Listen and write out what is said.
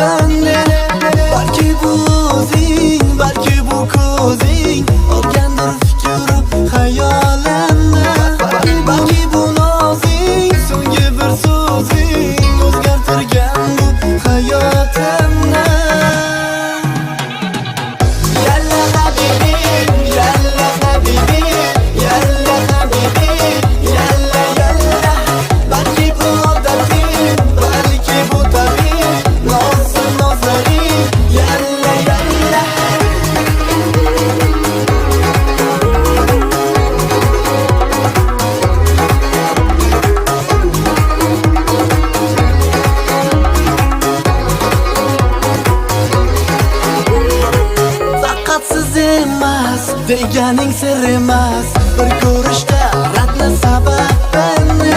beni. Balki bu o'zing, balki bu ko'zing olgandir fikru xayolimni. Balki bu nozing, so'nggi bir so'zing o'zgartirgan bu hayotimni. Yalla habibi, yalla habibi, yalla habibi, yalla yalla. Balki bu odating, balki bu tabing, nozlaring, yalla yalla. Faqat siz emas, deganing sir emas. Bir ko'rishda ratna sababini